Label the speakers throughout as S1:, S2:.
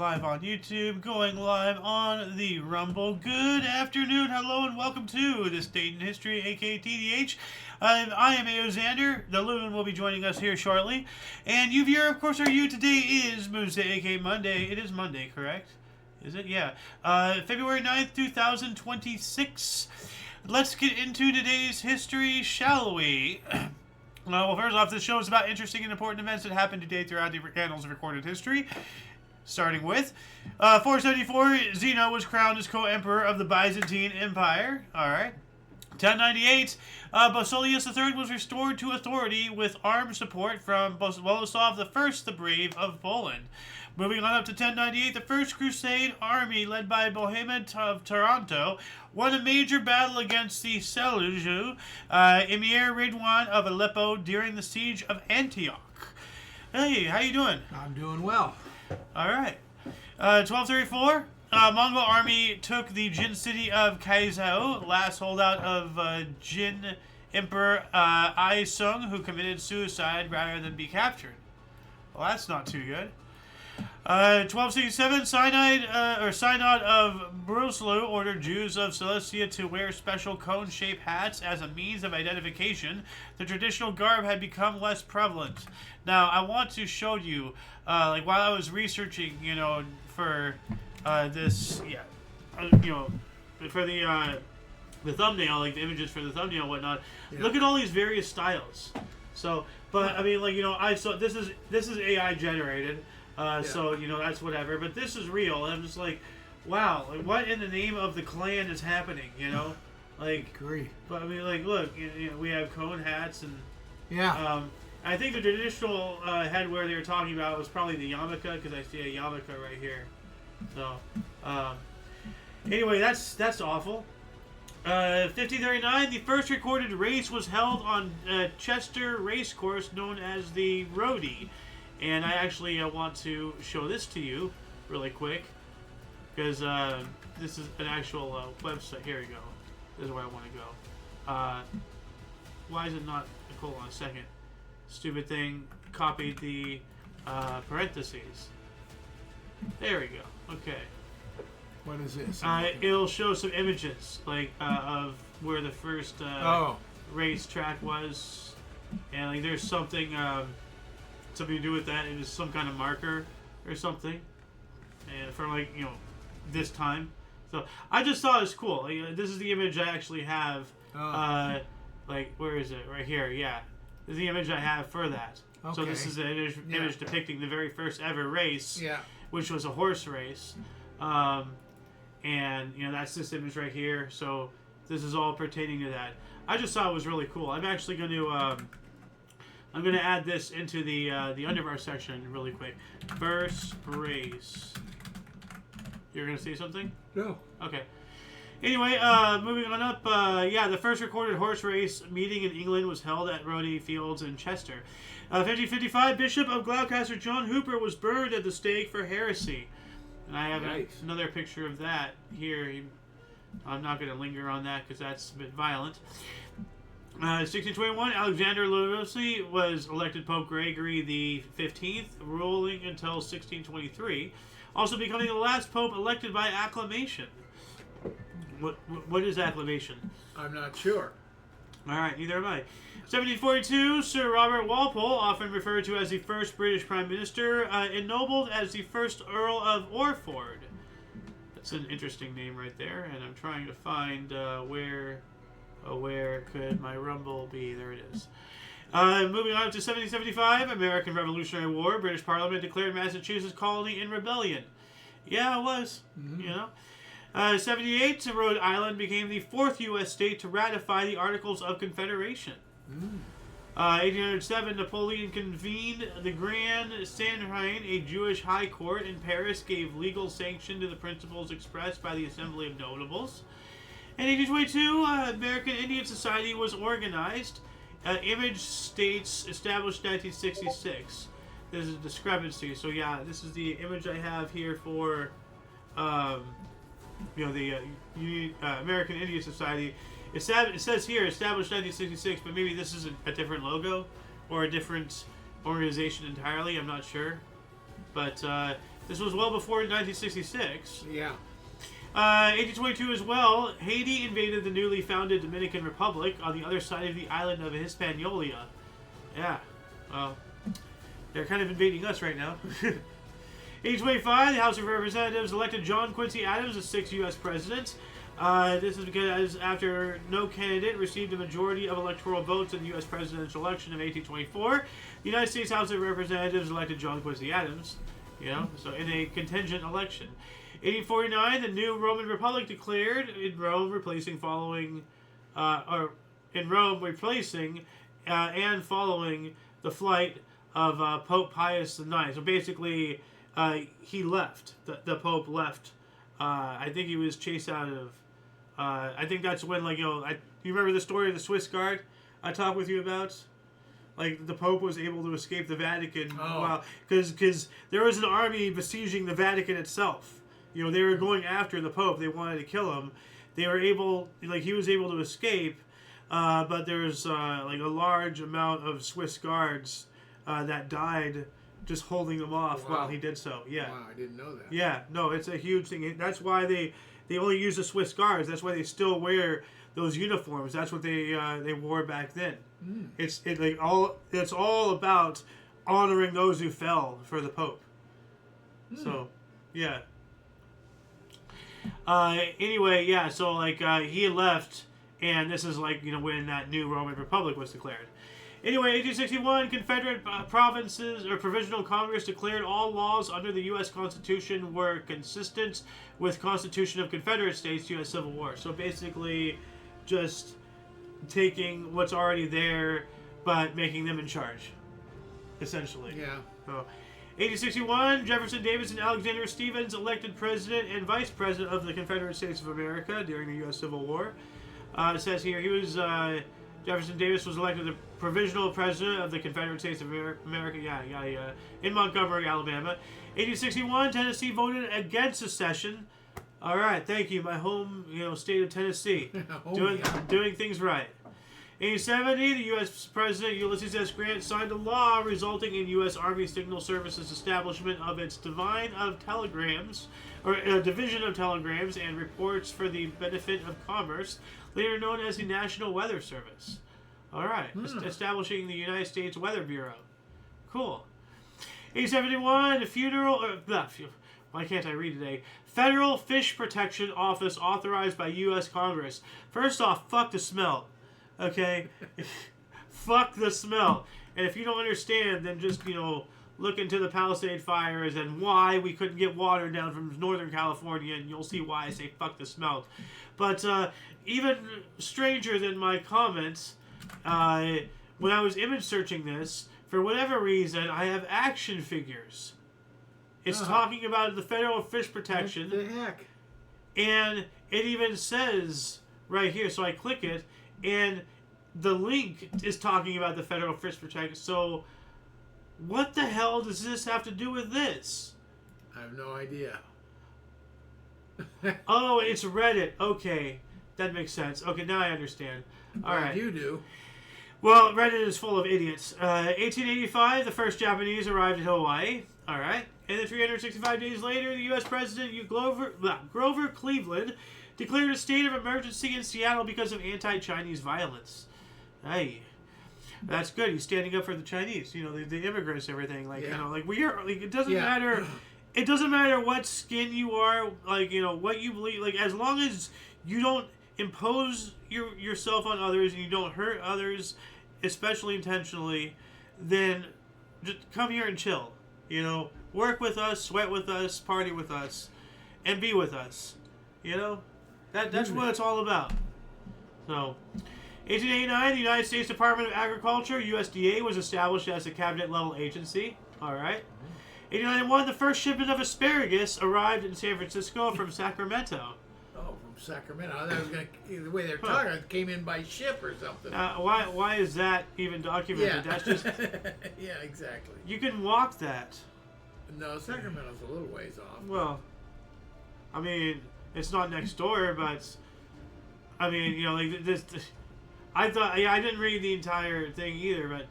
S1: live on YouTube, going live on the Rumble. Good afternoon, hello, and welcome to This Date in History, aka TDH. I am Xander. The Loon will be joining us here shortly. And you viewer, of course, are you. Today is Tuesday, aka Monday. It is Monday, correct? Is it? Yeah. February 9th, 2026. Let's get into today's history, shall we? Well, first off, this show is about interesting and important events that happened today throughout the annals of recorded history. Starting with 474, Zeno was crowned as co-emperor of the Byzantine Empire. Alright. 1098, Basileus III was restored to authority with armed support from Boleslav I the Brave of Poland. Moving on up to 1098, the First Crusade army led by Bohemond of Taranto won a major battle against the Seljuk Emir Ridwan of Aleppo during the siege of Antioch. Hey, how you doing?
S2: I'm doing well.
S1: All right. 1234, Mongol army took the Jin city of Kaizhou, last holdout of Jin Emperor Ai Sung, who committed suicide rather than be captured. Well, that's not too good. 1267, Synod of Breslau ordered Jews of Silesia to wear special cone-shaped hats as a means of identification. The traditional garb had become less prevalent. Now, I want to show you, while I was researching, for this, for the thumbnail, like the images for the thumbnail and whatnot. Yeah. Look at all these various styles. So, but I mean, I saw this is AI generated. So, that's whatever. But this is real. And I'm just like, wow, like, what in the name of the clan is happening, Like,
S2: agree. But,
S1: I mean, like, look, we have cone hats and...
S2: Yeah.
S1: I think the traditional headwear they were talking about was probably the yarmulke, because I see a yarmulke right here. So, anyway, that's awful. 1539, the first recorded race was held on Chester Racecourse, known as the Rody. And I actually want to show this to you really quick, because this is an actual website. Here we go. This is where I want to go. Why is it not? Hold on a second. Stupid thing. Copied the parentheses. There we go. Okay.
S2: What is this?
S1: It'll show some images, of where the first race track was, and there's something to do with that. It is some kind of marker or something, and for this time. So I just thought it was cool. This is the image I actually have. Where is it? Right here. Yeah, this is the image I have for that. Okay. So this is an image depicting the very first ever race. Yeah. Which was a horse race, and that's this image right here. So this is all pertaining to that. I just thought it was really cool. I'm actually going to. I'm going to add this into the underbar section really quick. First race. You're going to say something?
S2: No.
S1: Okay. Anyway, moving on up. The first recorded horse race meeting in England was held at Rodey Fields in Chester. 1555, Bishop of Gloucester John Hooper was burned at the stake for heresy. And I have another picture of that here. I'm not going to linger on that because that's a bit violent. 1621, Alexander Ludovici was elected Pope Gregory the 15th, ruling until 1623, also becoming the last pope elected by acclamation. What is acclamation?
S2: I'm not sure.
S1: All right, neither am I. 1742, Sir Robert Walpole, often referred to as the first British Prime Minister, ennobled as the first Earl of Orford. That's an interesting name right there, and I'm trying to find where could my Rumble be? There it is. Moving on to 1775, American Revolutionary War. British Parliament declared Massachusetts colony in rebellion. Yeah, it was. Mm-hmm. 78, Rhode Island became the fourth U.S. state to ratify the Articles of Confederation. 1807, Napoleon convened the Grand Sanhedrin, a Jewish high court in Paris, gave legal sanction to the principles expressed by the Assembly of Notables. In 1822, American Indian Society was organized. Image states established 1966. There's a discrepancy. So yeah, this is the image I have here for, the American Indian Society. It says here established 1966, but maybe this is a different logo or a different organization entirely. I'm not sure. But This was well before 1966.
S2: Yeah.
S1: 1822 as well, Haiti invaded the newly founded Dominican Republic on the other side of the island of Hispaniola. Yeah, well, they're kind of invading us right now. 1825, the House of Representatives elected John Quincy Adams as 6th U.S. president. This is because after no candidate received a majority of electoral votes in the U.S. presidential election of 1824, the United States House of Representatives elected John Quincy Adams. You know, so in a contingent election. 1849, the new Roman Republic declared in Rome, replacing and following the flight of Pope Pius IX. So basically, he left. The Pope left. I think he was chased out of. I think that's when, like, you remember the story of the Swiss Guard I talked with you about? Like, the Pope was able to escape the Vatican because there was an army besieging the Vatican itself. You know, they were going after the Pope. They wanted to kill him. They were able, like, he was able to escape, but there's like a large amount of Swiss guards that died just holding them off while he did so. Yeah.
S2: Wow, I didn't know that.
S1: Yeah, no, it's a huge thing. That's why they only use the Swiss guards. That's why they still wear those uniforms. That's what they wore back then. It's all about honoring those who fell for the Pope. So, yeah. Anyway, yeah. So like he had left, and this is like when that new Roman Republic was declared. Anyway, 1861, Confederate provinces or Provisional Congress declared all laws under the U.S. Constitution were consistent with Constitution of Confederate States, U.S. Civil War. So basically, just taking what's already there, but making them in charge, essentially.
S2: Yeah.
S1: So, 1861, Jefferson Davis and Alexander Stephens elected President and Vice President of the Confederate States of America during the U.S. Civil War. It says here he was Jefferson Davis was elected the Provisional President of the Confederate States of America. In Montgomery, Alabama. 1861, Tennessee voted against secession. All right, thank you, my home, state of Tennessee, doing things right. 1870, the U.S. President Ulysses S. Grant signed a law resulting in U.S. Army Signal Service's establishment of its Division of Telegrams and Reports for the Benefit of Commerce, later known as the National Weather Service. All right, establishing the United States Weather Bureau. Cool. 1871, why can't I read today? Federal Fish Protection Office authorized by U.S. Congress. First off, fuck the smell. Okay? Fuck the smell. And if you don't understand, then just, look into the Palisade fires and why we couldn't get water down from Northern California, and you'll see why I say fuck the smell. But even stranger than my comments, when I was image searching this, for whatever reason, I have action figures. It's talking about the Federal Fish Protection.
S2: What the heck?
S1: And it even says right here, so I click it, and the link is talking about the Federal Fish Protection. So, what the hell does this have to do with this?
S2: I have no idea.
S1: Oh, it's Reddit. Okay, that makes sense. Okay, now I understand. All right.
S2: You do.
S1: Well, Reddit is full of idiots. 1885, the first Japanese arrived in Hawaii. All right. And then 365 days later, the U.S. President Grover Cleveland declared a state of emergency in Seattle because of anti-Chinese violence. Hey, that's good. He's standing up for the Chinese. The immigrants, everything. We are. Like, it doesn't matter. It doesn't matter what skin you are. What you believe. Like, as long as you don't impose yourself on others and you don't hurt others, especially intentionally, then just come here and chill. Work with us, sweat with us, party with us, and be with us. That's what it's all about. So, 1889, the United States Department of Agriculture, USDA, was established as a cabinet-level agency. All right. 1891, the first shipment of asparagus arrived in San Francisco from Sacramento.
S2: Oh, from Sacramento. I thought it was the way they're talking, it came in by ship or something.
S1: Why is that even documented?
S2: Yeah.
S1: That's just...
S2: Yeah, exactly.
S1: You can walk that.
S2: No, Sacramento's a little ways off.
S1: Well, I mean, it's not next door, but I mean, this. I thought, I didn't read the entire thing either, but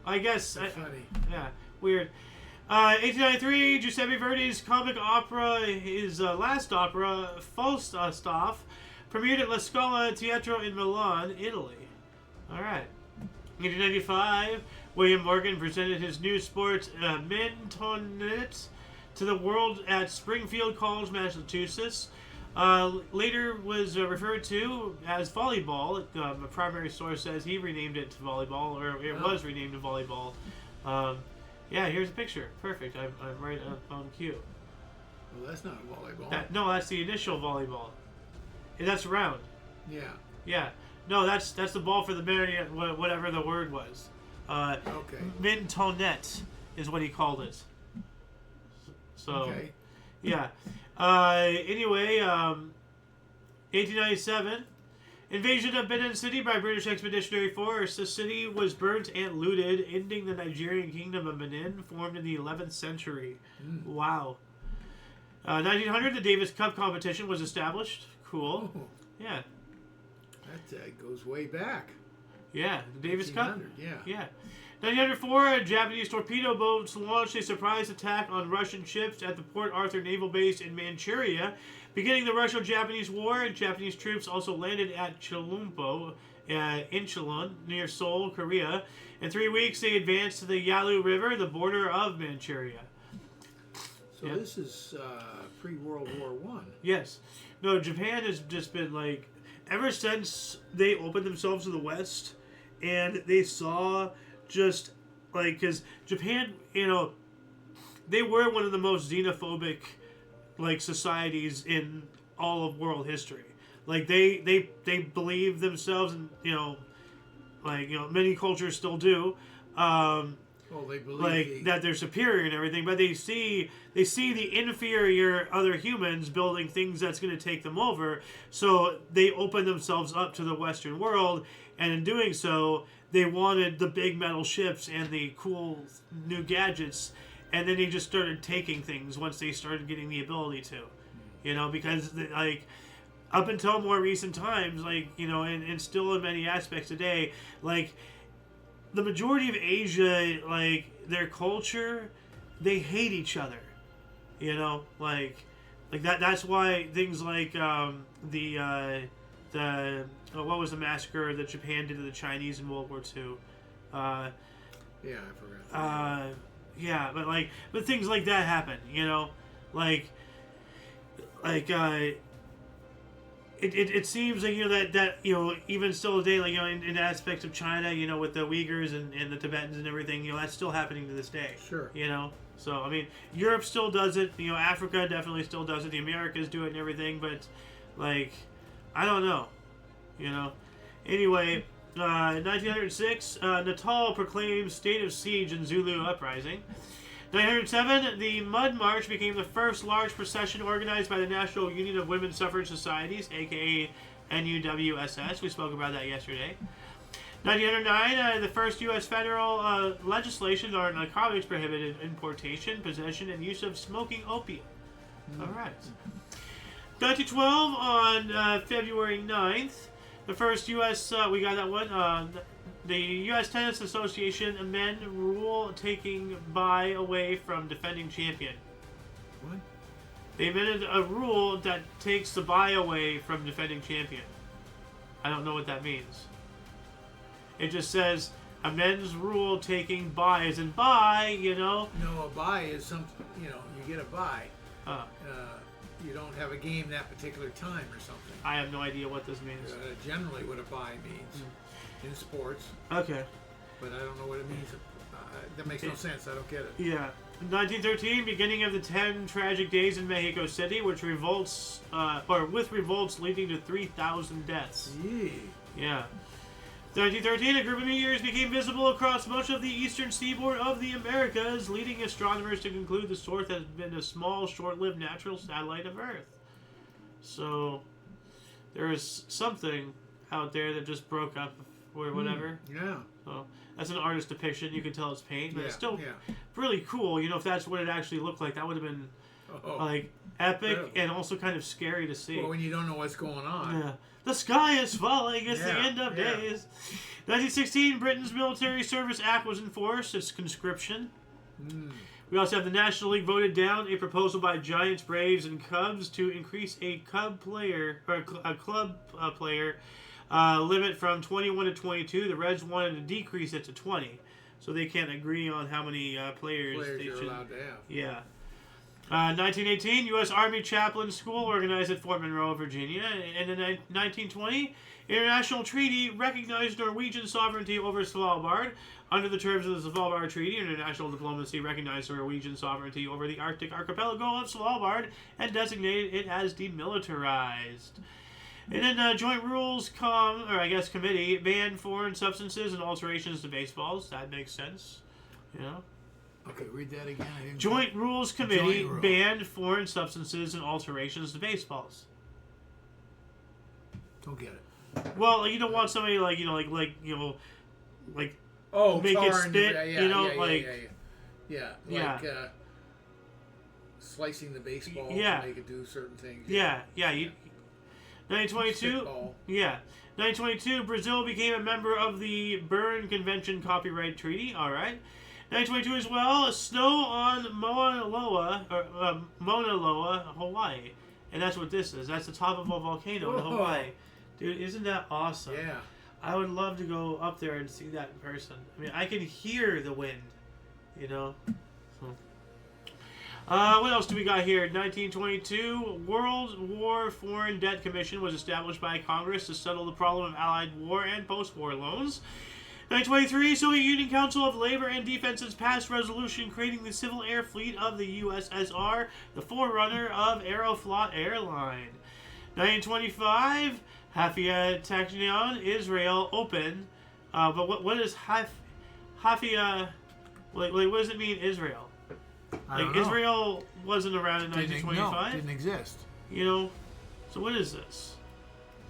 S1: I guess.
S2: That's funny.
S1: Yeah, weird. 1893, Giuseppe Verdi's comic opera, his last opera, Falstaff, premiered at La Scala Teatro in Milan, Italy. All right. 1895, William Morgan presented his new sport, Mintonette, to the world at Springfield College, Massachusetts. Later was referred to as volleyball. A primary source says he renamed it to volleyball, or it was renamed to volleyball. Yeah, here's a picture. Perfect. I'm right up on cue.
S2: Well, that's not volleyball.
S1: No, that's the initial volleyball. That's round.
S2: Yeah.
S1: Yeah. No, that's the ball for the marionette, whatever the word was.
S2: Okay.
S1: Mintonette is what he called it. So,
S2: Okay.
S1: yeah. Anyway, 1897, invasion of Benin City by British Expeditionary Force. The city was burnt and looted, ending the Nigerian kingdom of Benin, formed in the 11th century. Wow. 1900, the Davis Cup competition was established. Cool.
S2: Oh,
S1: Yeah.
S2: that goes way back.
S1: Yeah, the Davis Cup.
S2: 1800,
S1: Yeah. 1904, Japanese torpedo boats launched a surprise attack on Russian ships at the Port Arthur Naval Base in Manchuria, beginning the Russo-Japanese War. Japanese troops also landed at Chilumpo, Incheon, near Seoul, Korea. In 3 weeks, they advanced to the Yalu River, the border of Manchuria.
S2: So this is pre-World War One.
S1: Yes. No, Japan has just been like, ever since they opened themselves to the West, and they saw just like, because Japan, they were one of the most xenophobic like societies in all of world history. Like they believe themselves, and many cultures still do.
S2: Well, they believe
S1: Like that they're superior and everything, but they see the inferior other humans building things that's going to take them over. So they open themselves up to the Western world, and in doing so, they wanted the big metal ships and the cool new gadgets, and then they just started taking things once they started getting the ability to, because like up until more recent times, and still in many aspects today, like. The majority of Asia, like, their culture, they hate each other. Like that. That's why things like what was the massacre that Japan did to the Chinese in World War II?
S2: Yeah, I forgot.
S1: Yeah, but things like that happen. It seems like that even still today, like in aspects of China, with the Uyghurs and the Tibetans and everything, that's still happening to this day.
S2: Sure.
S1: So I mean, Europe still does it. Africa definitely still does it. The Americas do it and everything, but like, I don't know. Anyway, 1906, Natal proclaims state of siege in Zulu uprising. 1907, the Mud March became the first large procession organized by the National Union of Women's Suffrage Societies, aka NUWSS. We spoke about that yesterday. 1909, the first U.S. federal legislation on narcotics prohibited importation, possession, and use of smoking opium. All right. 1912, on February 9th, the first U.S. We got that one. The U.S. Tennis Association amend rule taking bye away from defending champion.
S2: What?
S1: They amended a rule that takes the bye away from defending champion. I don't know what that means. It just says amends rule taking bye, as in bye,
S2: No, a bye is something, you get a bye. You don't have a game that particular time or something.
S1: I have no idea what this means.
S2: Generally what a bye means in sports.
S1: Okay.
S2: But I don't know what it means. That makes no sense. I don't get it.
S1: Yeah. 1913, beginning of the 10 tragic days in Mexico City, with revolts leading to 3,000 deaths.
S2: Yee.
S1: Yeah. 1913, a group of meteors became visible across much of the eastern seaboard of the Americas, leading astronomers to conclude the source has been a small, short-lived natural satellite of Earth. So, there is something out there that just broke up or whatever.
S2: Yeah.
S1: So, that's an artist depiction. You can tell it's paint, but it's still
S2: yeah.
S1: really cool. If that's what it actually looked like, that would have been epic and also kind of scary to see.
S2: Well, when you don't know what's going on.
S1: Yeah. The sky is falling. It's the end of days. 1916, Britain's Military Service Act was enforced. It's conscription. We also have the National League voted down a proposal by Giants, Braves, and Cubs to increase a club player limit from 21 to 22. The Reds wanted to decrease it to 20, so they can't agree on how many players they
S2: you're
S1: should.
S2: allowed to have.
S1: Yeah. 1918, U.S. Army Chaplain School organized at Fort Monroe, Virginia. And in 1920, international treaty recognized Norwegian sovereignty over Svalbard. Under the terms of the Svalbard Treaty, international diplomacy recognized Norwegian sovereignty over the Arctic archipelago of Svalbard and designated it as demilitarized. And then Joint Rules Committee banned foreign substances and alterations to baseballs. That makes sense, you know.
S2: Okay, read that again.
S1: Joint Rules Committee banned foreign substances and alterations to baseballs.
S2: Don't get it.
S1: Well, you don't want somebody make it spit.
S2: Slicing the baseball to make it do certain things.
S1: 1922. 1922. Brazil became a member of the Berne Convention Copyright Treaty. All right. 1922 as well. Snow on Mauna Loa, Hawaii, and that's what this is. That's the top of a volcano in Hawaii. Dude, isn't that awesome?
S2: Yeah.
S1: I would love to go up there and see that in person. I mean, I can hear the wind, you know. So. What else do we got here? 1922, World War Foreign Debt Commission was established by Congress to settle the problem of Allied war and post-war loans. 1923, Soviet Union Council of Labor and Defense's passed resolution creating the Civil Air Fleet of the USSR, the forerunner of Aeroflot Airline. 1925, Hafia Taknion, Israel Open. But what is Hafia? What does it mean, Israel? Israel wasn't around in 1925.
S2: Didn't exist.
S1: You know, so what is this?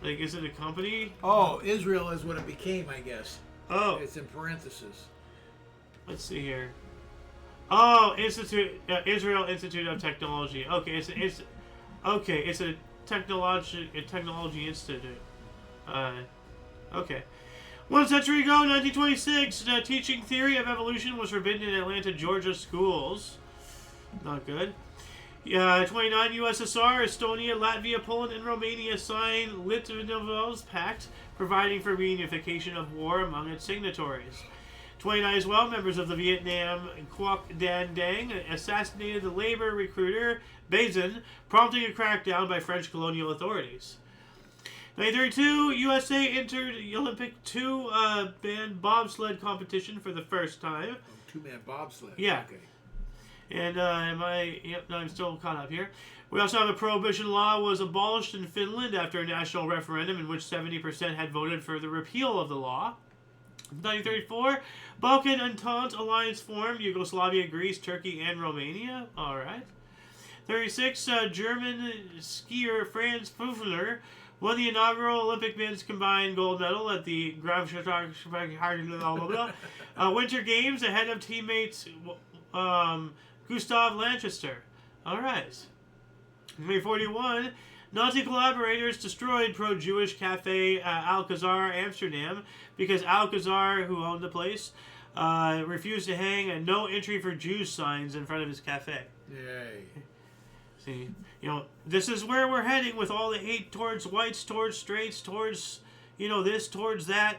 S1: Is it a company?
S2: Oh, Israel is what it became, I guess.
S1: Oh,
S2: it's in parentheses.
S1: Let's see here. Oh, Israel Institute of Technology. Okay, it's a technology institute. Okay. 1 century ago, 1926, teaching theory of evolution was forbidden in Atlanta, Georgia schools. Not good. 29, USSR, Estonia, Latvia, Poland, and Romania signed Litvinov's Pact, providing for reunification of war among its signatories. 29 as well, members of the Vietnam Quoc Dan Dang assassinated the labor recruiter Bazin, prompting a crackdown by French colonial authorities. 1932, USA entered Olympic 2-man bobsled competition for the first time.
S2: Two-man bobsled.
S1: Yeah.
S2: Okay.
S1: And I'm still caught up here. We also have a prohibition law was abolished in Finland after a national referendum in which 70% had voted for the repeal of the law. 1934, Balkan Entente alliance formed, Yugoslavia, Greece, Turkey, and Romania. All right. 36, German skier Franz Pfeffler won the inaugural Olympic men's combined gold medal at the Winter Games ahead of teammates Gustav Lanchester. All right. May 41, Nazi collaborators destroyed pro-Jewish cafe Alcazar, Amsterdam, because Alcazar, who owned the place, refused to hang a no entry for Jews signs in front of his cafe.
S2: Yay.
S1: See, this is where we're heading with all the hate towards whites, towards straights, towards, this, towards that.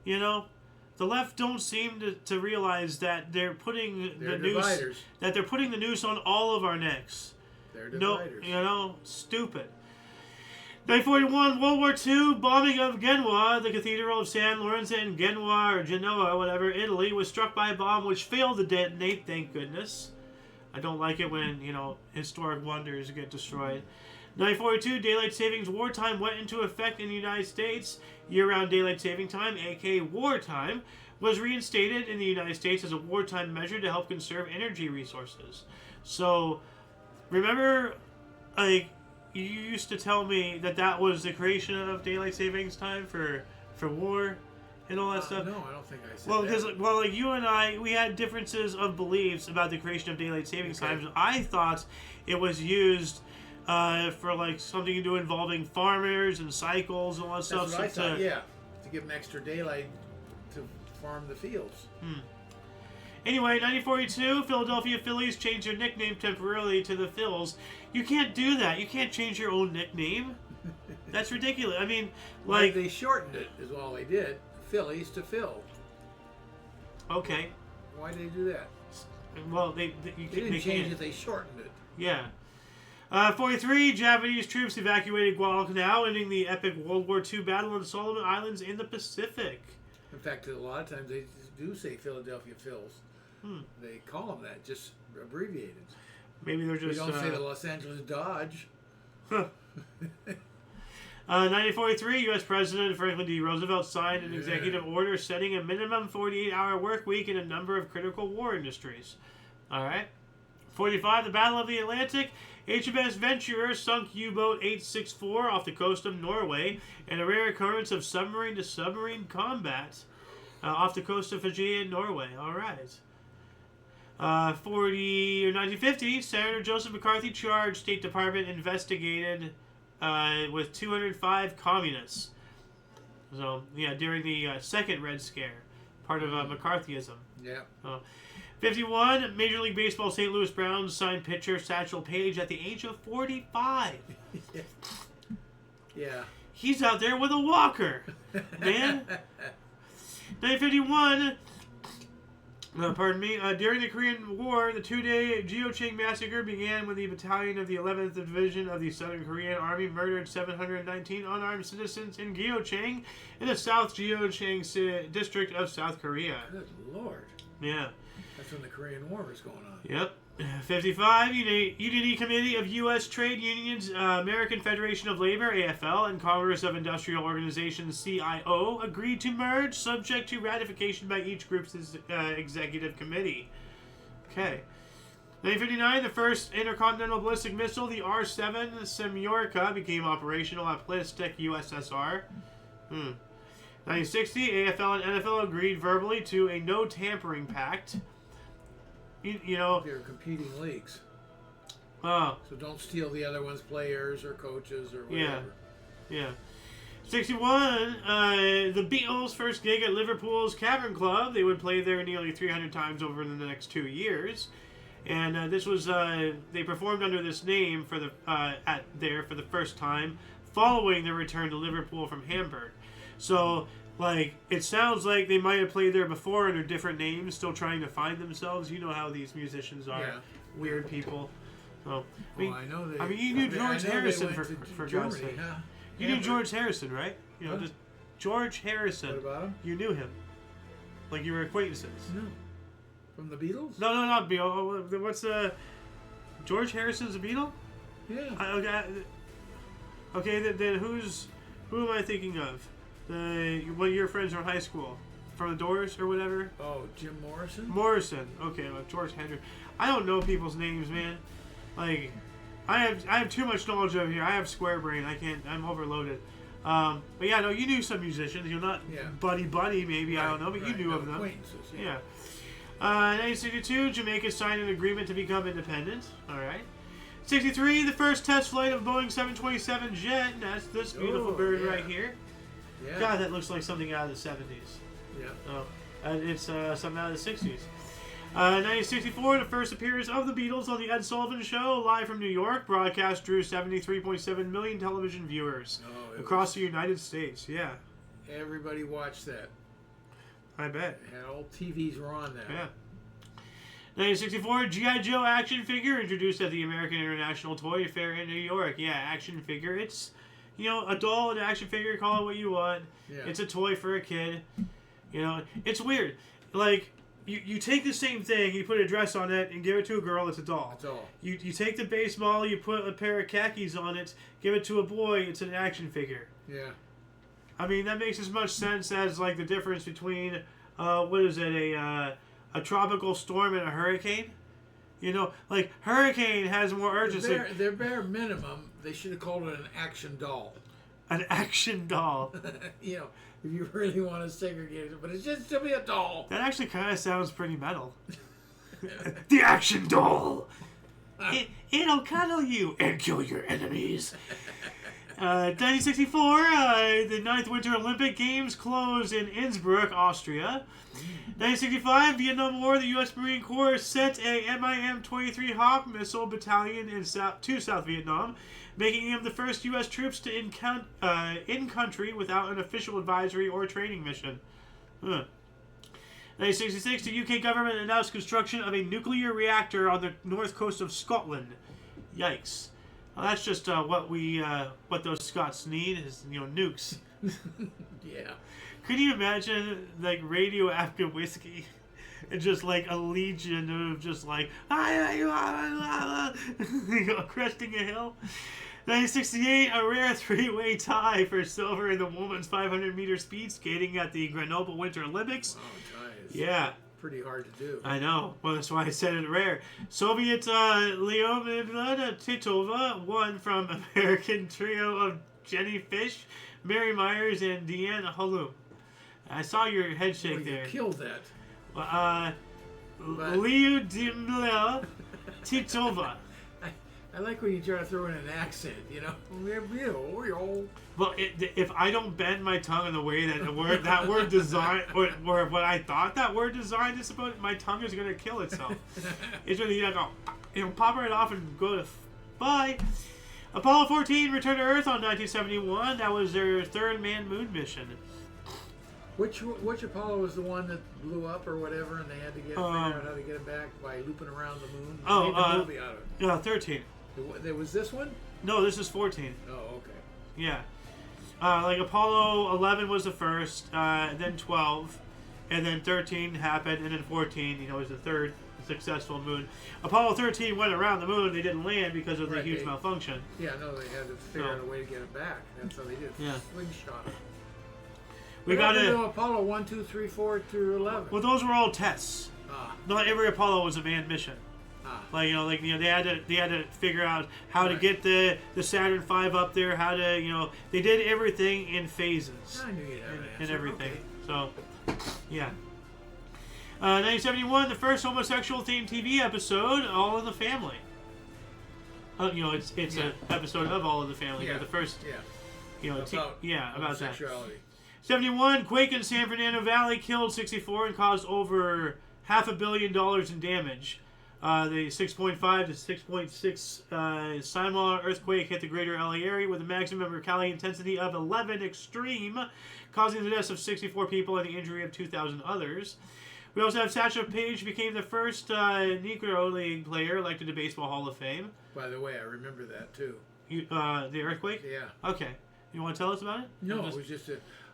S1: The left don't seem to realize that they're putting the noose on all of our necks.
S2: They're dividers.
S1: Stupid. 1941, World War II, bombing of Genoa, the Cathedral of San Lorenzo in Genoa, whatever, Italy, was struck by a bomb which failed to detonate, thank goodness. I don't like it when, historic wonders get destroyed. 1942, daylight savings wartime went into effect in the United States. Year-round daylight saving time, aka wartime, was reinstated in the United States as a wartime measure to help conserve energy resources. So, remember, you used to tell me that was the creation of daylight savings time for war and all that stuff?
S2: No, I don't think I said that.
S1: Well, because you and I, we had differences of beliefs about the creation of daylight savings times. I thought it was used for something to do involving farmers and cycles and all that stuff.
S2: That's what I thought, to give them extra daylight to farm the fields.
S1: Anyway, 1942, Philadelphia Phillies changed their nickname temporarily to the Phils. You can't do that. You can't change your own nickname. That's ridiculous. I mean, like...
S2: They shortened it, is all they did. Phillies to Phil.
S1: Okay.
S2: Why did they do that?
S1: Well, they
S2: didn't change it, they shortened it.
S1: Yeah. 43, Japanese troops evacuated Guadalcanal, ending the epic World War II battle on the Solomon Islands in the Pacific.
S2: In fact, a lot of times they do say Philadelphia Phils. They call them that, just abbreviated.
S1: Maybe they're just...
S2: They don't say the Los Angeles Dodge.
S1: 1943, U.S. President Franklin D. Roosevelt signed an executive order setting a minimum 48-hour work week in a number of critical war industries. All right. 45, the Battle of the Atlantic. HMS Venturer sunk U-boat 864 off the coast of Norway, and a rare occurrence of submarine-to-submarine combat off the coast of Fiji in Norway. All right. 1950, Senator Joseph McCarthy charged State Department investigated with 205 communists. So, yeah, during the second Red Scare, part of McCarthyism.
S2: Yeah.
S1: 51, Major League Baseball St. Louis Browns signed pitcher Satchel Paige at the age of 45.
S2: Yeah.
S1: He's out there with a walker, man. 1951, during the Korean War, the two-day Gyeochang massacre began when the battalion of the 11th Division of the Southern Korean Army murdered 719 unarmed citizens in Gyeochang in the South Gyeochang district of South Korea.
S2: Good Lord.
S1: Yeah.
S2: That's when the Korean War was going on.
S1: Yep. 55, Unity Committee of U.S. Trade Unions, American Federation of Labor, AFL, and Congress of Industrial Organizations, CIO, agreed to merge, subject to ratification by each group's executive committee. Okay. 1959, the first intercontinental ballistic missile, the R-7 Semyorka, became operational at Plistek, USSR. 1960, AFL and NFL agreed verbally to a no-tampering pact. You know,
S2: they're competing leagues.
S1: So
S2: don't steal the other one's players or coaches or whatever.
S1: Yeah. 61, the Beatles' first gig at Liverpool's Cavern Club. They would play there nearly 300 times over the next 2 years. And this was, they performed under this name for the for the first time following their return to Liverpool from Hamburg. So, like, it sounds like they might have played there before under different names, still trying to find themselves. You know how these musicians are.
S2: Yeah.
S1: Weird people. So,
S2: I know they...
S1: you knew George Harrison for God's sake.
S2: Huh?
S1: You knew George Harrison, right? You know,
S2: Huh?
S1: just George Harrison.
S2: What about him?
S1: You knew him. Like you were acquaintances.
S2: No. From the Beatles?
S1: No, not Beatle. What's George Harrison's a Beatle?
S2: Yeah.
S1: Okay, then who am I thinking of? One of your friends from high school, from the Doors or whatever.
S2: Oh, Jim Morrison.
S1: Morrison. Okay, well, George Henry. I don't know people's names, man. Like, I have too much knowledge over here. I have square brain. I'm overloaded. But yeah, no, you knew some musicians. You're not buddy maybe. Right, I don't know, but you knew of them.
S2: Acquaintances.
S1: Yeah. 1962, Jamaica signed an agreement to become independent. All right. 63, the first test flight of Boeing 727 jet. And that's this beautiful bird right here.
S2: Yeah.
S1: God, that looks like something out of the 70s.
S2: Yeah.
S1: Oh, and it's something out of the 60s. 1964, the first appearance of the Beatles on the Ed Sullivan Show, live from New York. Broadcast drew 73.7 million television viewers across the United States. Yeah.
S2: Everybody watched that.
S1: I bet.
S2: And all TVs were on that.
S1: Yeah. 1964, G.I. Joe action figure introduced at the American International Toy Fair in New York. Yeah, action figure. It's, a doll, an action figure, call it what you want.
S2: Yeah.
S1: It's a toy for a kid. It's weird. Like, you take the same thing, you put a dress on it, and give it to a girl, it's a doll.
S2: It's all.
S1: You take the baseball, you put a pair of khakis on it, give it to a boy, it's an action figure.
S2: Yeah.
S1: I mean, that makes as much sense as, like, the difference between, a tropical storm and a hurricane. Like, hurricane has more urgency.
S2: Their bare minimum, they should have called it an action doll.
S1: An action doll.
S2: If you really want to segregate it, but it's just to be a doll.
S1: That actually kind of sounds pretty metal. The action doll. It'll cuddle you and kill your enemies. 1964, the 9th Winter Olympic Games closed in Innsbruck, Austria. 1965, Vietnam War, the U.S. Marine Corps sent a MIM-23 Hawk missile battalion to South Vietnam, making him the first U.S. troops to in-country without an official advisory or training mission. 1966, the UK government announced construction of a nuclear reactor on the north coast of Scotland. Yikes. Well, that's just what those Scots need is, nukes.
S2: Yeah.
S1: Could you imagine, like, radioactive whiskey? And just, like, a legion of just, like, cresting a hill? 1968, a rare three-way tie for silver in the women's 500-meter speed skating at the Grenoble Winter Olympics.
S2: Wow, ties.
S1: Yeah.
S2: Pretty hard to do.
S1: I know. Well, that's why I said it rare. Soviet Lyudmila Titova won from American trio of Jenny Fish, Mary Myers, and Deanne Halum. I saw your head shake there.
S2: You killed that.
S1: Lyudmila Titova.
S2: I like when you try to throw in an accent,
S1: Well, if I don't bend my tongue in the way that word design, or what I thought that word design is supposed, my tongue is gonna kill itself. It's really go, pop right off and go to bye. Apollo 14 returned to Earth on 1971. That was their third manned moon mission.
S2: Which Apollo was the one that blew up or whatever, and they had to figure out how to get it back by looping around the moon? They made the movie out of it.
S1: 13.
S2: There was this one?
S1: No, this is 14.
S2: Oh, okay.
S1: Yeah. Like Apollo 11 was the first, then 12, and then 13 happened, and then 14, was the third successful moon. Apollo 13 went around the moon. They didn't land because of the huge malfunction.
S2: Yeah, no, they had to figure out a way to get it back. That's how they did.
S1: Yeah.
S2: Slingshot it.
S1: We got to
S2: Apollo 1, 2, 3, 4 through 11.
S1: Well, those were all tests. Not every Apollo was a manned mission. They had to figure out how to get the Saturn V up there, how to they did everything in phases.
S2: I knew you'd have an answer.
S1: And everything.
S2: Okay.
S1: So, yeah. 1971, the first homosexual themed TV episode, All in the Family. It's an episode of All in the Family.
S2: Yeah.
S1: But the first.
S2: Yeah.
S1: About that. 71, quake in San Fernando Valley killed 64 and caused over $500 million in damage. The 6.5 to 6.6 Sima earthquake hit the greater LA area with a maximum mercalli intensity of 11 extreme, causing the deaths of 64 people and the injury of 2,000 others. We also have Satchel Paige became the first Negro League player elected to Baseball Hall of Fame.
S2: By the way, I remember that too.
S1: The earthquake?
S2: Yeah.
S1: Okay. You want to tell us about it?
S2: No, it was just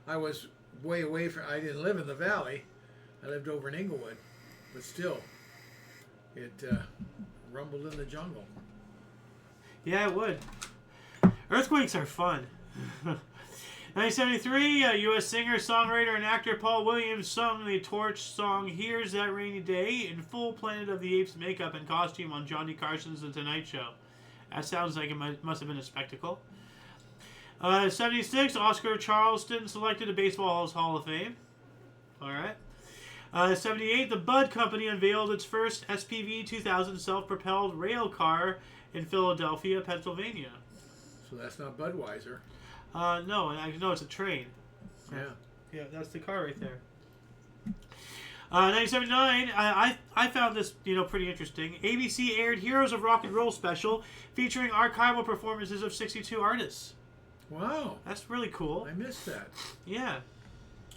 S2: I was way away from. I didn't live in the valley. I lived over in Inglewood, but still. It rumbled in the jungle.
S1: Yeah, it would. Earthquakes are fun. 1973, U.S. singer, songwriter, and actor Paul Williams sung the Torch song Here's That Rainy Day in full Planet of the Apes makeup and costume on Johnny Carson's The Tonight Show. That sounds like it must have been a spectacle. 76, Oscar Charleston selected to Baseball's Hall of Fame. All right. 78, the Bud Company unveiled its first SPV 2000 self-propelled rail car in Philadelphia, Pennsylvania.
S2: So that's not Budweiser.
S1: No, it's a train.
S2: Yeah.
S1: Yeah, that's the car right there. 1979, I found this pretty interesting. ABC aired Heroes of Rock and Roll special featuring archival performances of 62 artists.
S2: Wow.
S1: That's really cool.
S2: I missed that.
S1: Yeah.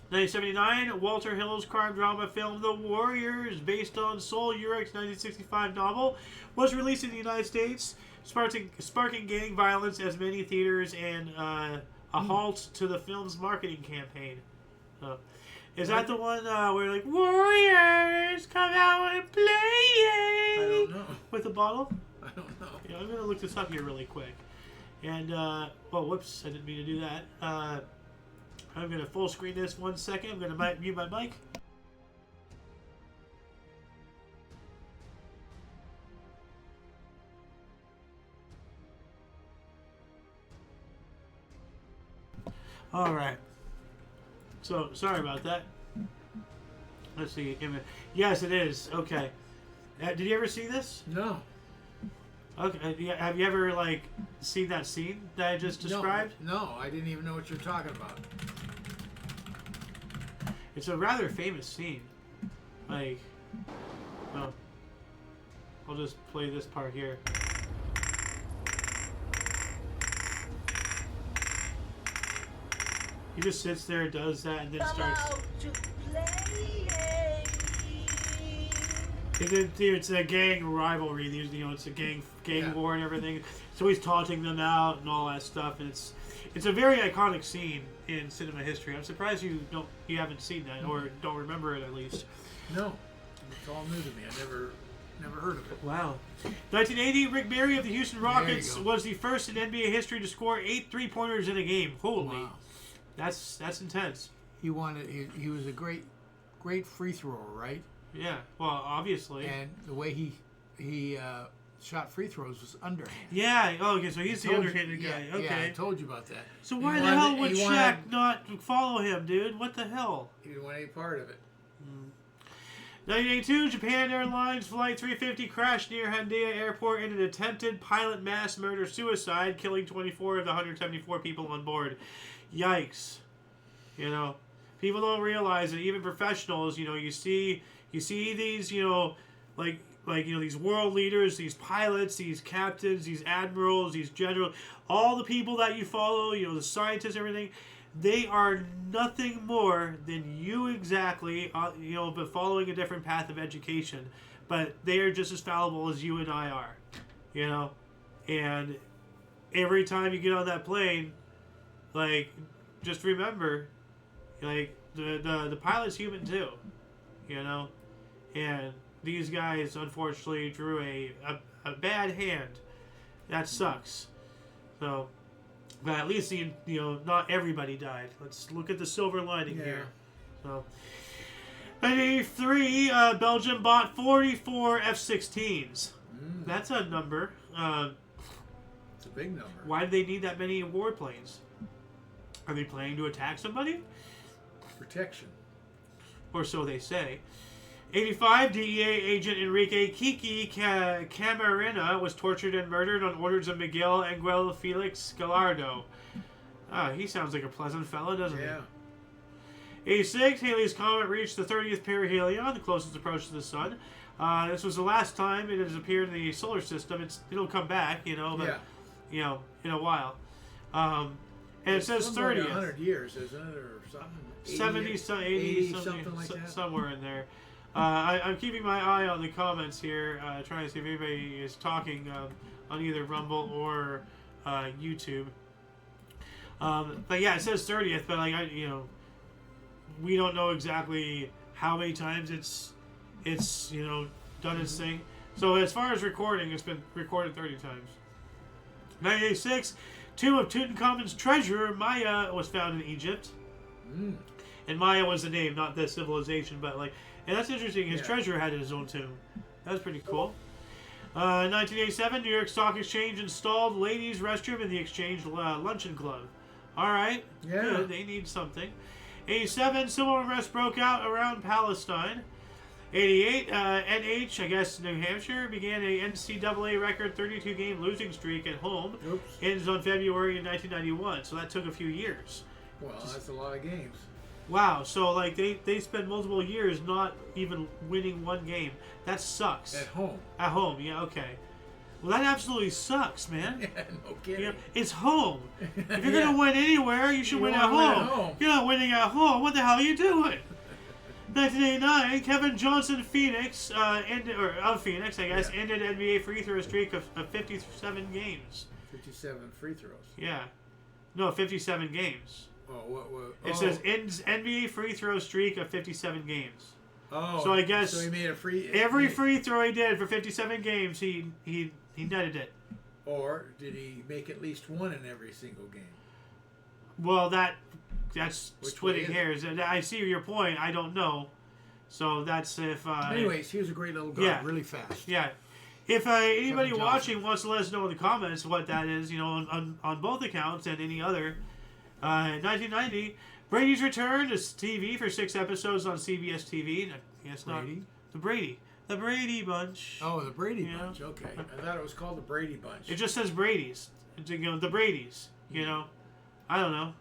S1: 1979, Walter Hill's crime drama film The Warriors, based on Sol Urich's 1965 novel, was released in the United States, sparking gang violence as many theaters and a halt to the film's marketing campaign. Is that the one where like Warriors come out and play?
S2: I don't know.
S1: With the bottle?
S2: I don't know.
S1: Yeah, I'm gonna look this up here really quick. And whoops, I didn't mean to do that. I'm going to full screen this 1 second. I'm going to mute my mic. All right. So, sorry about that. Let's see. Yes, it is. Okay. Did you ever see this?
S2: No.
S1: Okay. Yeah, have you ever like seen that scene that I just described?
S2: No, I didn't even know what you're talking about.
S1: It's a rather famous scene. Like, oh, I'll just play this part here. He just sits there, does that, and then starts. It's a gang rivalry. It's a gang war and everything. So he's taunting them out and all that stuff, and it's a very iconic scene in cinema history. I'm surprised you haven't seen that or don't remember it at least.
S2: No, it's all new to me. I never heard of it.
S1: Wow. 1980, Rick Barry of the Houston Rockets was the first in NBA history to score 8 3-pointers in a game. Holy,
S2: wow.
S1: That's intense.
S2: He was a great free thrower, right?
S1: Yeah. Well, obviously.
S2: And the way he shot free throws was underhand.
S1: Yeah. Oh, okay. So he's the underhanded guy. Okay.
S2: Yeah, I told you about that.
S1: So why the hell would Shaq not follow him, dude? What the hell?
S2: He didn't want any part of it.
S1: 1982, Japan Airlines Flight 350 crashed near Haneda Airport in an attempted pilot mass murder-suicide, killing 24 of the 174 people on board. Yikes. You know, people don't realize that even professionals, you see these, like these world leaders, these pilots, these captains, these admirals, these generals, all the people that you follow, the scientists, everything, they are nothing more than you exactly, but following a different path of education. But they are just as fallible as you and I are, And every time you get on that plane, like, just remember, like, the pilot's human too, And these guys, unfortunately, drew a bad hand. That sucks. So... But at least, not everybody died. Let's look at the silver lining here. So, in 1983, Belgium bought 44 F-16s. That's a number.
S2: It's a big number.
S1: Why do they need that many warplanes? Are they planning to attack somebody?
S2: Protection.
S1: Or so they say. 85, DEA agent Enrique Kiki Camarena was tortured and murdered on orders of Miguel Angel Felix Gallardo. He sounds like a pleasant fellow, doesn't he? 86, Halley's Comet reached the 30th perihelion, the closest approach to the Sun. This was the last time it has appeared in the solar system. It'll come back, but, in a while. And it says 30th.
S2: Like 100 years, isn't it, or something?
S1: 70, 80 something like that. Somewhere in there. I'm keeping my eye on the comments here, trying to see if anybody is talking on either Rumble or YouTube. But yeah, it says 30th, but we don't know exactly how many times it's done its thing. So as far as recording, it's been recorded 30 times. 1986, tomb of Tutankhamun's treasure, Maya, was found in Egypt. And Maya was the name, not the civilization, but and that's interesting. His treasure had his own tomb. That was pretty cool. 1987, New York Stock Exchange installed ladies' restroom in the Exchange Luncheon Club. All right.
S2: Yeah.
S1: Good. They need something. 87, civil unrest broke out around Palestine. 88, NH, I guess New Hampshire, began a NCAA record 32-game losing streak at home.
S2: Oops.
S1: Ends on February in 1991. So that took a few years.
S2: Well, that's a lot of games.
S1: Wow, so they spend multiple years not even winning one game. That sucks.
S2: At home.
S1: At home, yeah, okay. Well, that absolutely sucks, man.
S2: Yeah, no kidding.
S1: It's home. If you're gonna win anywhere, you should win at home. You're not winning at home. What the hell are you doing? 1989, Kevin Johnson Phoenix ended NBA free throw streak of 57 games.
S2: 57 free throws.
S1: Yeah, no, 57 games. It says ends NBA free throw streak of 57 games.
S2: Oh,
S1: so I guess
S2: he made a
S1: every free throw he did for 57 games, he netted it.
S2: Or did he make at least one in every single game?
S1: Well, that's splitting hairs. I see your point. I don't know. So that's if.
S2: Anyways, he was a great little guy, really fast.
S1: Yeah. If anybody watching wants to let us know in the comments what that is, on both accounts and any other. 1990, Brady's return to TV for 6 episodes on CBS TV. Yes, not
S2: Brady?
S1: the Brady. The Brady Bunch.
S2: Oh, the Brady
S1: You know?
S2: Bunch. Okay, I thought it was called the Brady Bunch.
S1: It just says Brady's. The Brady's. I don't know.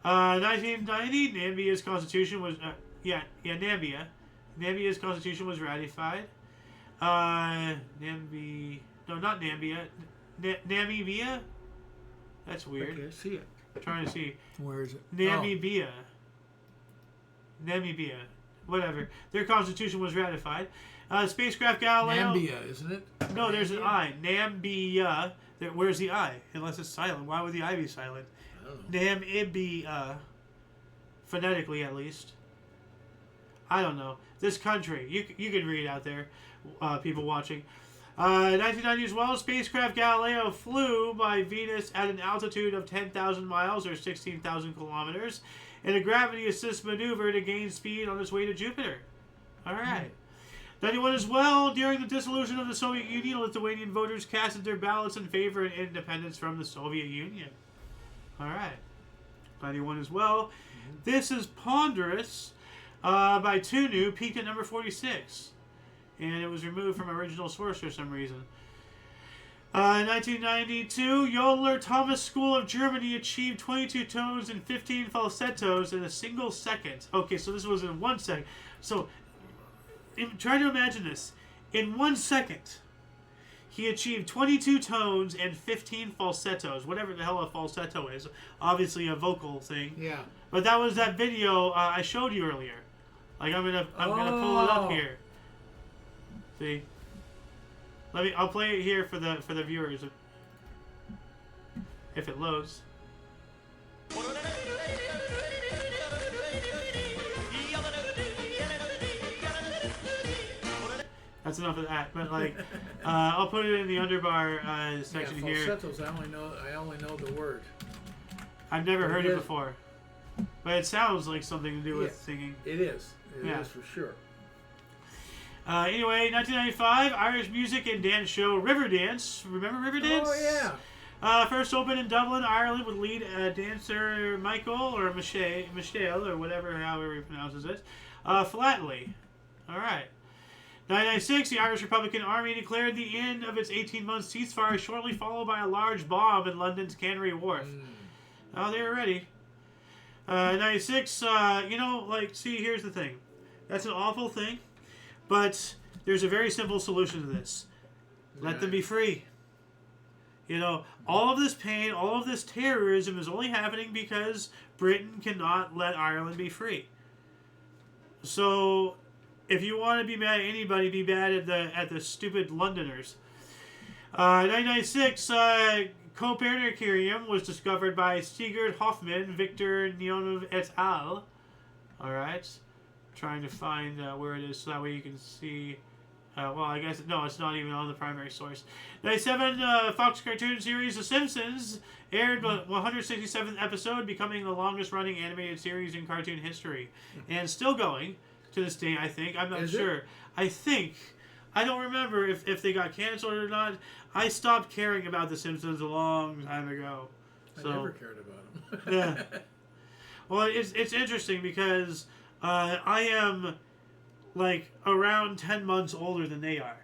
S1: 1990, Namibia's constitution was Nambia. Nambia's constitution was ratified. No, not Nambia. Namibia. That's weird.
S2: Okay, see it.
S1: I'm trying to see.
S2: Where is it?
S1: Namibia. Namibia. Whatever. Their constitution was ratified. Spacecraft Galileo.
S2: Nambia, isn't it?
S1: No, there's an I. Nambia. Where's the I? Unless it's silent. Why would the I be silent?
S2: I don't know.
S1: Namibia. Phonetically, at least. I don't know. This country. You can read out there, people watching. 1990 as well, spacecraft Galileo flew by Venus at an altitude of 10,000 miles or 16,000 kilometers in a gravity assist maneuver to gain speed on its way to Jupiter. All right. 91 as well, during the dissolution of the Soviet Union, Lithuanian voters casted their ballots in favor of independence from the Soviet Union. All right. 91 as well. This is Ponderous by Tunu, peaked at number 46. And it was removed from original source for some reason. 1992, Yodeler Thomas School of Germany achieved 22 tones and 15 falsettos in a single second. Okay, so this was in 1 second. So, try to imagine this. In 1 second, he achieved 22 tones and 15 falsettos. Whatever the hell a falsetto is. Obviously a vocal thing.
S2: Yeah.
S1: But that was that video I showed you earlier. Like, I'm gonna pull it up here. See, I'll play it here for the viewers if it loads. That's enough of that. But like, I'll put it in the underbar section here.
S2: Falsettos. I only know the word.
S1: I've never heard it before, but it sounds like something to do with singing.
S2: It is. It is for sure.
S1: Anyway, 1995, Irish music and dance show Riverdance. Remember Riverdance?
S2: Oh, yeah.
S1: First opened in Dublin, Ireland, with lead dancer Michael, or Michelle, or whatever, however he pronounces it, Flatley. All right. 1996, the Irish Republican Army declared the end of its 18-month ceasefire, shortly followed by a large bomb in London's Canary Wharf. Oh, they were ready. 96, see, here's the thing. That's an awful thing. But there's a very simple solution to this. Let them be free. All of this pain, all of this terrorism is only happening because Britain cannot let Ireland be free. So, if you want to be mad at anybody, be mad at the stupid Londoners. 1996, Copernicum was discovered by Sigurd Hoffman, Victor Neonov et al. All right. Trying to find where it is so that way you can see. I guess no, it's not even on the primary source. 97, Fox cartoon series The Simpsons aired the 167th episode, becoming the longest running animated series in cartoon history, and still going to this day. I think I'm not sure. I don't remember if they got canceled or not. I stopped caring about The Simpsons a long time ago. So,
S2: I never cared about them.
S1: Yeah. Well, it's interesting because. I am like around 10 months older than they are.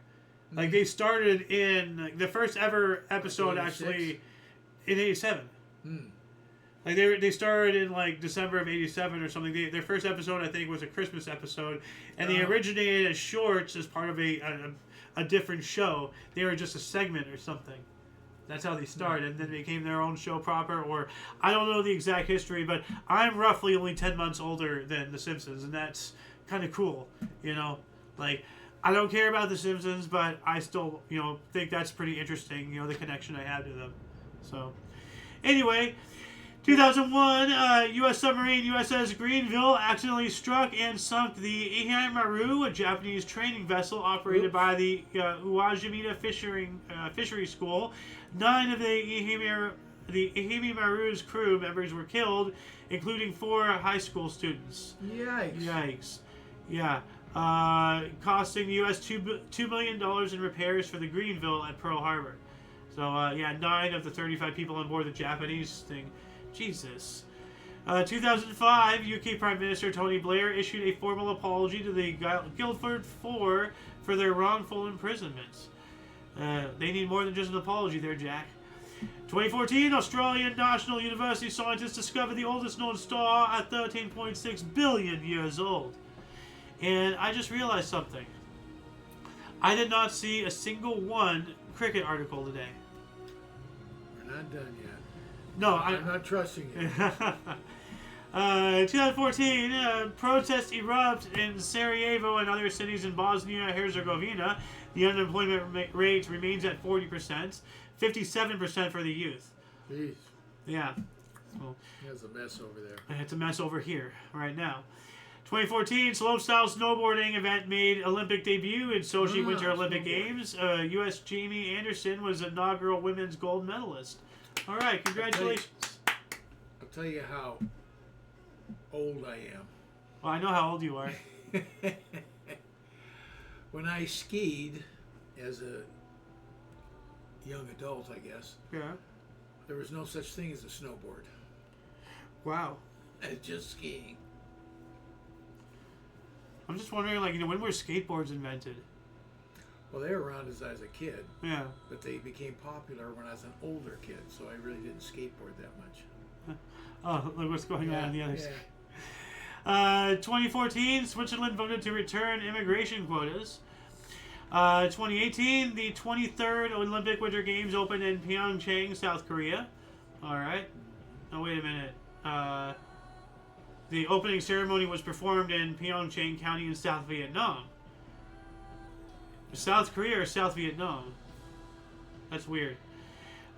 S1: Like they started in the first ever episode
S2: 86?
S1: actually in 87. Like they started in like December of 87 or something. Their first episode I think was a Christmas episode, and they originated as shorts as part of a different show. They were just a segment or something. That's how they started, and then they became their own show proper, or I don't know the exact history, but I'm roughly only 10 months older than The Simpsons, and that's kind of cool, Like, I don't care about The Simpsons, but I still, think that's pretty interesting, the connection I have to them. So, anyway, 2001, U.S. submarine USS Greenville accidentally struck and sunk the Ihai-Maru, a Japanese training vessel operated by the Uwajimita Fishery School. 9 of the Ihai-Maru's crew members were killed, including 4 high school students. Yikes. Yeah. Costing the U.S. $2 million in repairs for the Greenville at Pearl Harbor. So, 9 of the 35 people on board the Japanese thing. Jesus. 2005, UK Prime Minister Tony Blair issued a formal apology to the Guildford 4 for their wrongful imprisonments. They need more than just an apology there, Jack. 2014, Australian National University scientists discovered the oldest known star at 13.6 billion years old. And I just realized something. I did not see a single one cricket article today.
S2: We're not done yet.
S1: No,
S2: I'm not trusting you.
S1: 2014, protests erupt in Sarajevo and other cities in Bosnia and Herzegovina. The unemployment rate remains at 40%, 57% for the youth.
S2: Jeez.
S1: Yeah. Well,
S2: there's a mess over there.
S1: It's a mess over here right now. 2014, slopestyle snowboarding event made Olympic debut in Sochi Winter Olympic Games. U.S. Jamie Anderson was inaugural women's gold medalist. All right, congratulations.
S2: I'll tell you how old I am.
S1: Well, I know how old you are.
S2: When I skied as a young adult, I guess,
S1: Yeah.
S2: there was no such thing as a snowboard.
S1: Wow.
S2: It's just skiing.
S1: I'm just wondering, like, when were skateboards invented?
S2: Well, they were around as I was a kid.
S1: Yeah.
S2: But they became popular when I was an older kid, so I really didn't skateboard that much.
S1: Oh, look what's going on the other side. 2014, Switzerland voted to return immigration quotas. 2018, the 23rd Olympic Winter Games opened in Pyeongchang, South Korea. All right. Oh, wait a minute. The opening ceremony was performed in Pyeongchang County in South Vietnam. South Korea or South Vietnam? That's weird.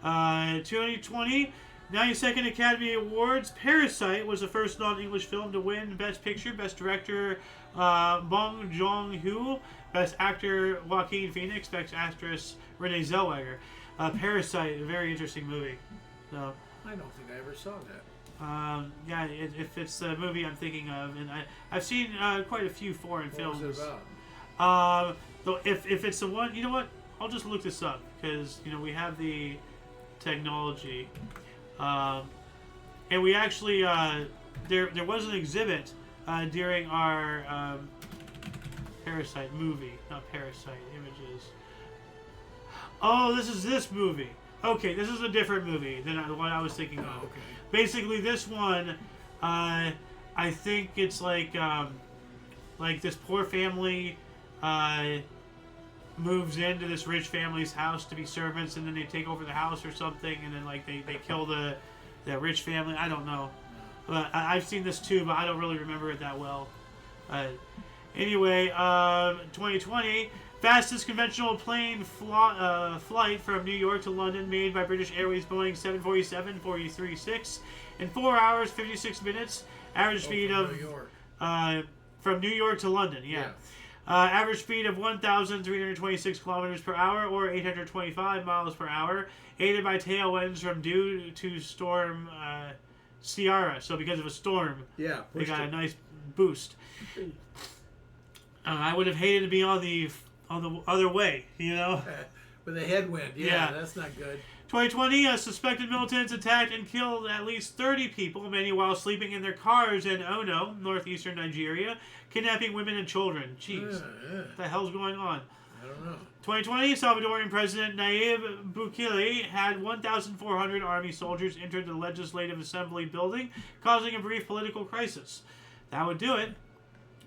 S1: 2020, 92nd Academy Awards. Parasite was the first non-English film to win Best Picture, Best Director Bong Joon-ho, Best Actor Joaquin Phoenix, Best Actress Renee Zellweger. Parasite, a very interesting movie. So,
S2: I don't think I ever saw that.
S1: yeah, if it's the movie I'm thinking of, and I've seen quite a few foreign films.
S2: What was it about?
S1: Though if it's the one, you know what? I'll just look this up because we have the technology, and we actually there was an exhibit during our Parasite movie, not Parasite Images. Oh, this is this movie. Okay, this is a different movie than the one I was thinking of.
S2: Okay.
S1: Basically, this one, I think it's like this poor family moves into this rich family's house to be servants, and then they take over the house or something, and then like they kill the rich family. I don't know, but I've seen this too, but I don't really remember it that well. Anyway, 2020. Fastest conventional plane flight from New York to London made by British Airways Boeing 747-436 in 4 hours 56 minutes. Average speed of
S2: New York.
S1: From New York to London. Yeah. Average speed of 1,326 kilometers per hour or 825 miles per hour. Aided by tailwinds from due to storm Ciara. So because of a storm, they got a nice boost. I would have hated to be on the other way,
S2: With a headwind, that's not good.
S1: 2020, suspected militants attacked and killed at least 30 people, many while sleeping in their cars in Ono, northeastern Nigeria, kidnapping women and children. Jeez, what the hell's going on?
S2: I don't know.
S1: 2020, Salvadorian President Nayib Bukele had 1,400 army soldiers enter the Legislative Assembly building, causing a brief political crisis. That would do it.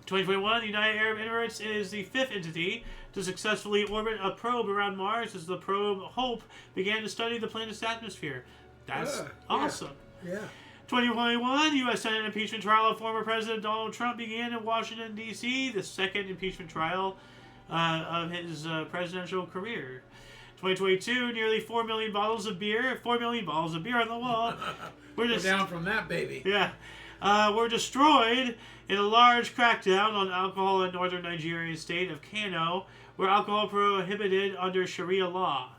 S1: 2021, the United Arab Emirates is the fifth entity to successfully orbit a probe around Mars as the probe Hope began to study the planet's atmosphere. That's awesome.
S2: Yeah.
S1: 2021, U.S. Senate impeachment trial of former President Donald Trump began in Washington, D.C., the second impeachment trial of his presidential career. 2022, nearly 4 million bottles of beer. 4 million bottles of beer on the wall.
S2: We're down from that, baby.
S1: Yeah. Were destroyed in a large crackdown on alcohol in northern Nigerian state of Kano, where alcohol prohibited under Sharia law.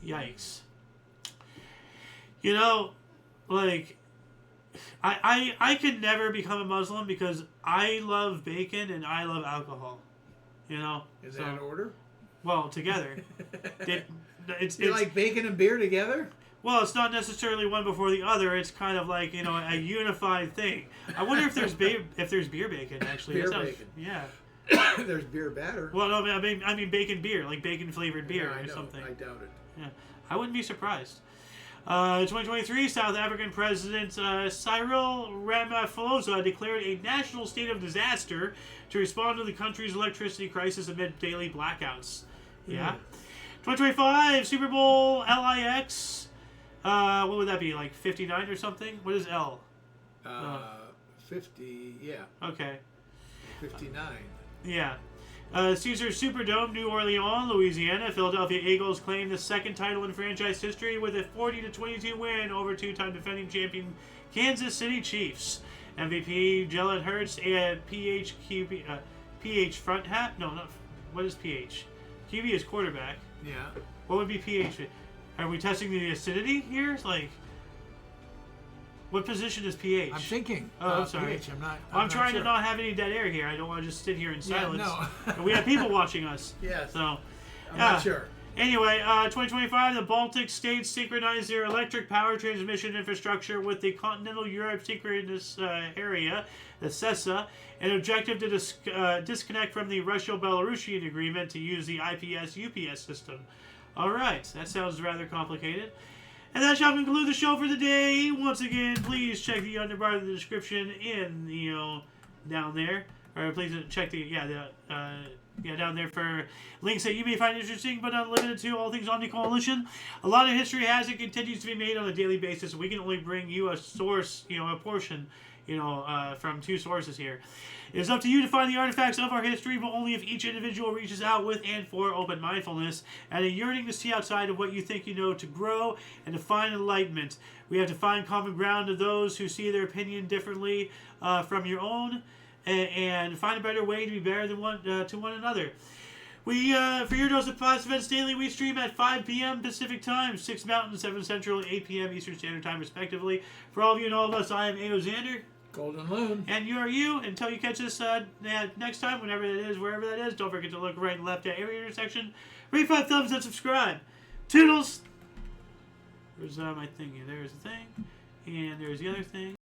S1: Yikes. I could never become a Muslim because I love bacon and I love alcohol.
S2: In that order?
S1: Well, together.
S2: You like bacon and beer together?
S1: Well, it's not necessarily one before the other. It's kind of like a unified thing. I wonder if there's beer bacon actually.
S2: Beer bacon.
S1: Yeah.
S2: There's beer batter.
S1: Well, no, I mean bacon beer, like bacon flavored beer
S2: Yeah, I
S1: or
S2: know.
S1: something.
S2: I doubt it.
S1: Yeah, I wouldn't be surprised. 2023, South African President Cyril Ramaphosa declared a national state of disaster to respond to the country's electricity crisis amid daily blackouts. Yeah. 2025, Super Bowl LIX. What would that be, like 59 or something? What is L?
S2: 50, yeah.
S1: Okay.
S2: 59.
S1: Yeah. Caesars Superdome, New Orleans, Louisiana. Philadelphia Eagles claim the second title in franchise history with a 40-22 win over two-time defending champion Kansas City Chiefs. MVP Jalen Hurts and PH front hat? No, not. What is PH? QB is quarterback.
S2: Yeah.
S1: What would be PH? Are we testing the acidity here? Like, what position is PH?
S2: I'm thinking.
S1: Oh, I'm sorry.
S2: PH,
S1: I'm
S2: not
S1: trying
S2: sure.
S1: to not have any dead air here. I don't want to just sit here in silence.
S2: Yeah, no.
S1: And we have people watching us.
S2: Yes.
S1: So,
S2: I'm not sure.
S1: Anyway, 2025, the Baltic states synchronized their electric power transmission infrastructure with the Continental Europe Synchronous Area, the CESA, an objective to disconnect from the Russo-Belarusian agreement to use the IPS-UPS system. All right, that sounds rather complicated. And that shall conclude the show for the day. Once again, please check the underbar of the description in, down there. Or please check down there for links that you may find interesting, but not limited to all things Omni Coalition. A lot of history has and continues to be made on a daily basis. We can only bring you a source, a portion, from two sources here. It is up to you to find the artifacts of our history, but only if each individual reaches out with and for open mindfulness and a yearning to see outside of what you think you know, to grow and to find enlightenment. We have to find common ground to those who see their opinion differently from your own, and find a better way to be better than to one another. We, for your dose of past events daily, we stream at 5 p.m. Pacific Time, 6 Mountain, 7 Central, and 8 p.m. Eastern Standard Time, respectively. For all of you and all of us, I am A.O. Xander.
S2: Golden Loon.
S1: And you are you. Until you catch us next time, whenever that is, wherever that is, don't forget to look right and left at every intersection. Rate 5 thumbs and subscribe. Toodles! Where's my thingy? There's the thing. And there's the other thing.